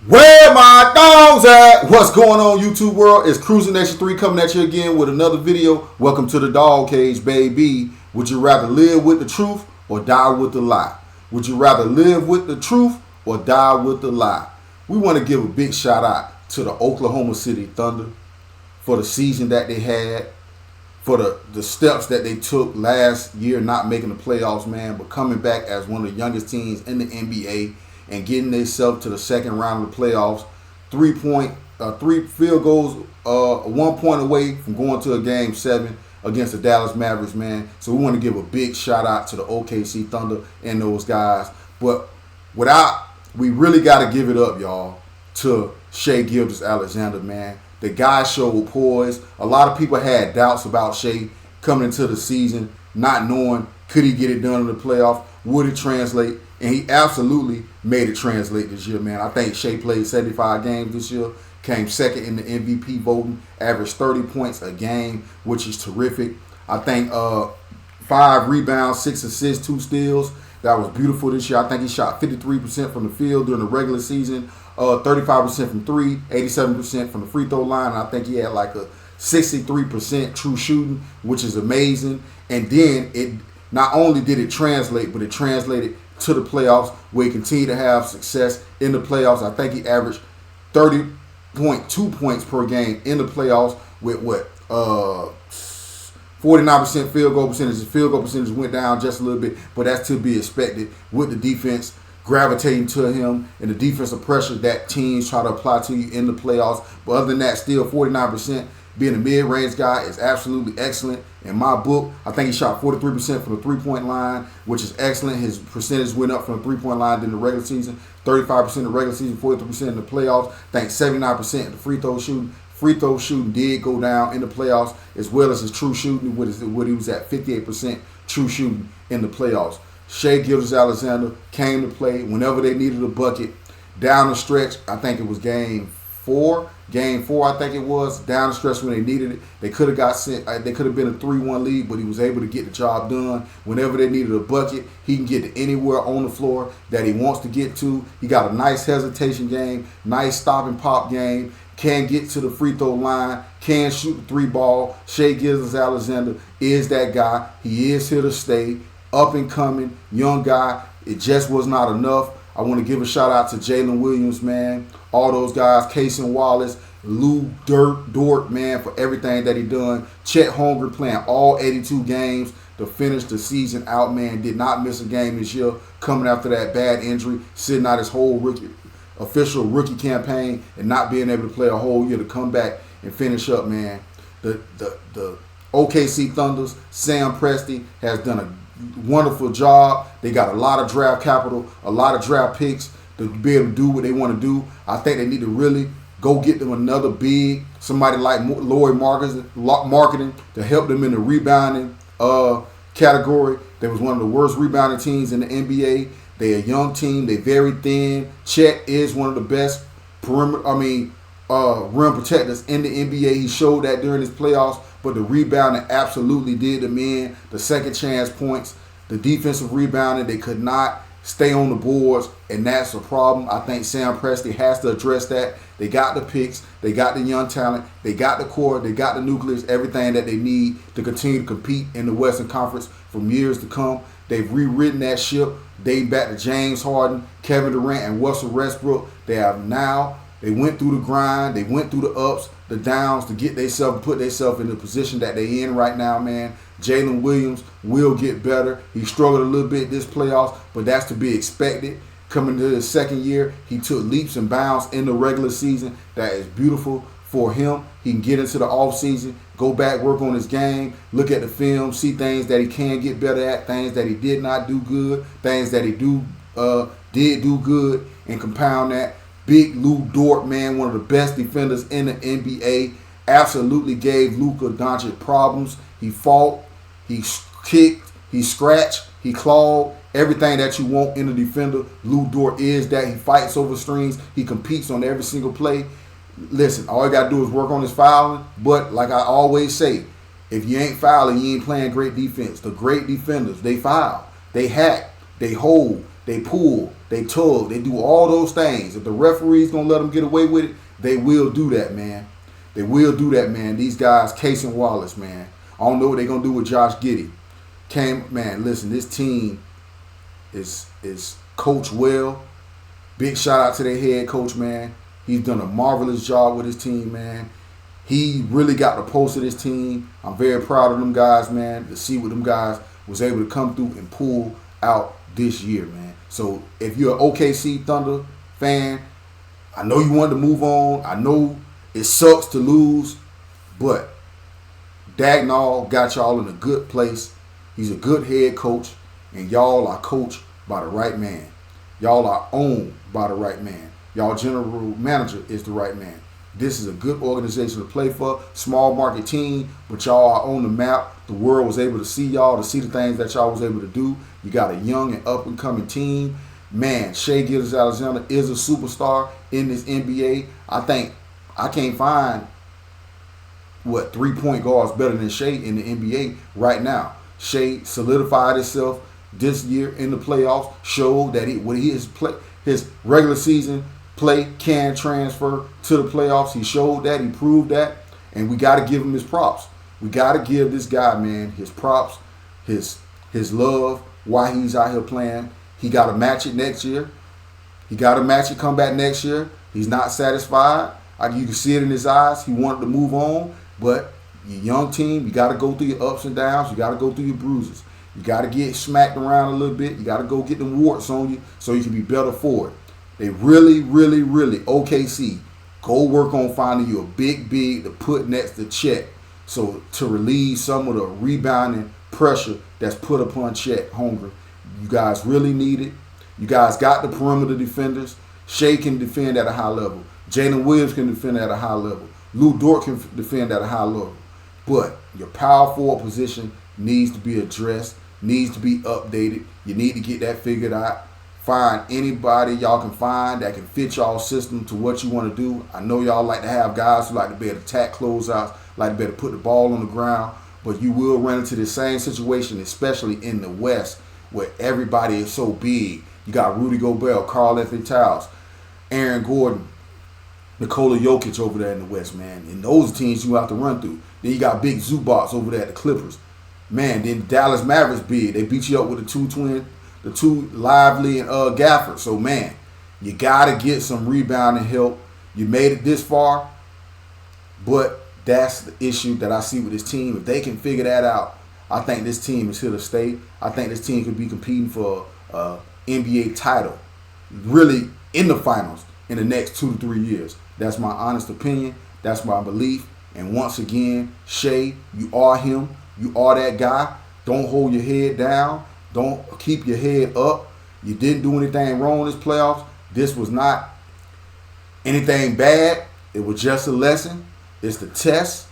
Where my dogs at? What's going on, YouTube world? It's Cruising Nation 3 coming at you again with another video. Welcome to the Dawg Cage, baby. Would you rather live with the truth or die with the lie? Would you rather live with the truth or die with the lie? We want to give a big shout out to the Oklahoma City Thunder for the season that they had, for the steps that they took last year, not making the playoffs, man, but coming back as one of the youngest teams in the NBA and getting themselves to the second round of the playoffs. 3 field goals, 1 point away from going to a game 7 against the Dallas Mavericks, man. So we want to give a big shout out to the OKC Thunder and those guys. But we really got to give it up, y'all, to Shai Gilgeous-Alexander, man. The guy showed poise. A lot of people had doubts about Shai coming into the season, not knowing could he get it done in the playoffs, would it translate, and he absolutely made it translate this year, man. I think Shai played 75 games this year, came second in the MVP voting, averaged 30 points a game, which is terrific. I think 5 rebounds, 6 assists, 2 steals. That was beautiful this year. I think he shot 53% from the field during the regular season, 35% from 3, 87% from the free throw line. And I think he had like a 63% true shooting, which is amazing. And then it not only did it translate, but it translated to the playoffs where he continued to have success in the playoffs. I think he averaged 30.2 points per game in the playoffs with 49% field goal percentage. The field goal percentage went down just a little bit, but that's to be expected with the defense gravitating to him and the defensive pressure that teams try to apply to you in the playoffs. But other than that, still 49%. Being a mid-range guy is absolutely excellent. In my book, I think he shot 43% from the three-point line, which is excellent. His percentage went up from the three-point line in the regular season, 35% in the regular season, 43% in the playoffs. I think 79% in the free throw shooting. Free throw shooting did go down in the playoffs, as well as his true shooting, what he was at 58% true shooting in the playoffs. Shai Gilgeous-Alexander came to play whenever they needed a bucket. Down the stretch, I think it was game 4, I think it was, down the stretch when they needed it. They could have got sent. They could have been a 3-1 lead, but he was able to get the job done. Whenever they needed a bucket, he can get to anywhere on the floor that he wants to get to. He got a nice hesitation game, nice stop and pop game, can get to the free throw line, can shoot the 3 ball. Shai Gilgeous-Alexander is that guy. He is here to stay, up and coming, young guy. It just was not enough. I want to give a shout out to Jalen Williams, man. All those guys, Cason Wallace, Lou Dort, man, for everything that he done. Chet Holmgren playing all 82 games to finish the season out, man. Did not miss a game this year, coming after that bad injury, sitting out his whole official rookie campaign and not being able to play a whole year to come back and finish up, man. The OKC Thunders, Sam Presti has done a wonderful job. They got a lot of draft capital, a lot of draft picks to be able to do what they want to do. I think they need to really go get them another big, somebody like Lloyd Marketing to help them in the rebounding category. They was one of the worst rebounding teams in the NBA. They're a young team. They're very thin. Chet is one of the best rim protectors in the NBA. He showed that during his playoffs, but the rebounding absolutely did them in. The second chance points, the defensive rebounding, they could not stay on the boards, and that's a problem. I think Sam Presti has to address that. They got the picks, they got the young talent, they got the core, they got the nucleus, everything that they need to continue to compete in the Western Conference for years to come. They've rewritten that ship, dating back to James Harden, Kevin Durant, and Russell Westbrook. They went through the grind, they went through the ups, the downs to get themselves, put themselves in the position that they're in right now, man. Jalen Williams will get better. He struggled a little bit this playoffs, but that's to be expected. Coming to his second year, he took leaps and bounds in the regular season. That is beautiful for him. He can get into the offseason, go back, work on his game, look at the film, see things that he can get better at, things that he did not do good, things that he did do good, and compound that. Big Lou Dort, man, one of the best defenders in the NBA, absolutely gave Luka Doncic problems. He fought, he kicked, he scratched, he clawed, everything that you want in a defender. Lou Dort is that. He fights over screens. He competes on every single play. Listen, all you got to do is work on his fouling. But like I always say, if you ain't fouling, you ain't playing great defense. The great defenders, they foul, they hack, they hold, they pull, they tug, they do all those things. If the referee's gonna let them get away with it, they will do that, man. They will do that, man. These guys, Case and Wallace, man. I don't know what they're gonna do with Josh Giddey. Man, listen, this team is coached well. Big shout out to their head coach, man. He's done a marvelous job with his team, man. He really got the pulse of this team. I'm very proud of them guys, man, to see what them guys was able to come through and pull out this year, man. So if you're an OKC Thunder fan, I know you wanted to move on. I know it sucks to lose, but Dagnall got y'all in a good place. He's a good head coach, and y'all are coached by the right man. Y'all are owned by the right man. Y'all general manager is the right man. This is a good organization to play for, small market team, but y'all are on the map. The world was able to see y'all, to see the things that y'all was able to do. You got a young and up-and-coming team. Man, Shai Gilgeous-Alexander is a superstar in this NBA. I think I can't find, 3-point guards better than Shai in the NBA right now. Shai solidified himself this year in the playoffs, showed that his regular season play can transfer to the playoffs. He showed that. He proved that. And we got to give him his props. We got to give this guy, man, his props, his love, why he's out here playing. He got to match it next year. He got to match it, come back next year. He's not satisfied. You can see it in his eyes. He wanted to move on. But your young team, you got to go through your ups and downs. You got to go through your bruises. You got to get smacked around a little bit. You got to go get them warts on you so you can be better for it. They really, really, really, OKC, go work on finding you a big to put next to Chet, so to relieve some of the rebounding pressure that's put upon Chet Holmgren. You guys really need it. You guys got the perimeter defenders. Shai can defend at a high level. Jalen Williams can defend at a high level. Lou Dort can defend at a high level. But your power forward position needs to be addressed, needs to be updated. You need to get that figured out. Find anybody y'all can find that can fit y'all system to what you want to do. I know y'all like to have guys who like to be able to attack closeouts, like to be able to put the ball on the ground, but you will run into the same situation, especially in the West, where everybody is so big. You got Rudy Gobert, Karl-Anthony Towns, Aaron Gordon, Nikola Jokic over there in the West, man. And those teams you have to run through. Then you got big Zubats over there at the Clippers. Man, then Dallas Mavericks big. They beat you up with the two Lively and Gafford. So, man, you got to get some rebounding help. You made it this far, but that's the issue that I see with this team. If they can figure that out, I think this team is here to stay. I think this team could be competing for an NBA title, really in the finals in the next 2 to 3 years. That's my honest opinion. That's my belief. And once again, Shai, you are him. You are that guy. Don't hold your head down. Don't keep your head up. You didn't do anything wrong in this playoffs. This was not anything bad. It was just a lesson. It's the test.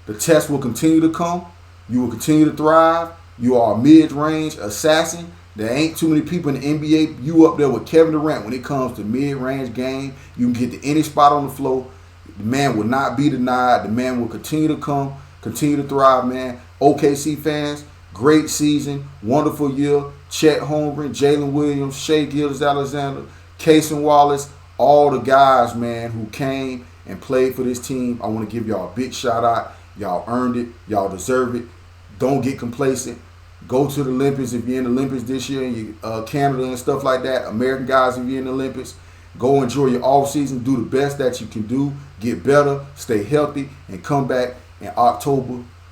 The test will continue to come. You will continue to thrive. You are a mid-range assassin. There ain't too many people in the NBA. You up there with Kevin Durant when it comes to mid-range game. You can get to any spot on the floor. The man will not be denied. The man will continue to come, continue to thrive, man. OKC fans, great season, wonderful year. Chet Holmgren, Jalen Williams, Shai Gilgeous-Alexander, Casey Wallace, all the guys, man, who came and played for this team. I want to give y'all a big shout out. Y'all earned it. Y'all deserve it. Don't get complacent. Go to the Olympics if you're in the Olympics this year, and Canada and stuff like that. American guys if you're in the Olympics. Go enjoy your off season. Do the best that you can do. Get better. Stay healthy. And come back in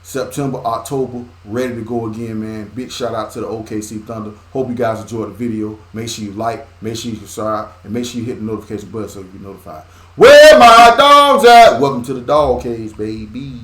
September, October, ready to go again, man. Big shout out to the OKC Thunder. Hope you guys enjoyed the video. Make sure you like, make sure you subscribe, and make sure you hit the notification button so you get notified. Where my dogs at? Welcome to the Dawg Cage, baby.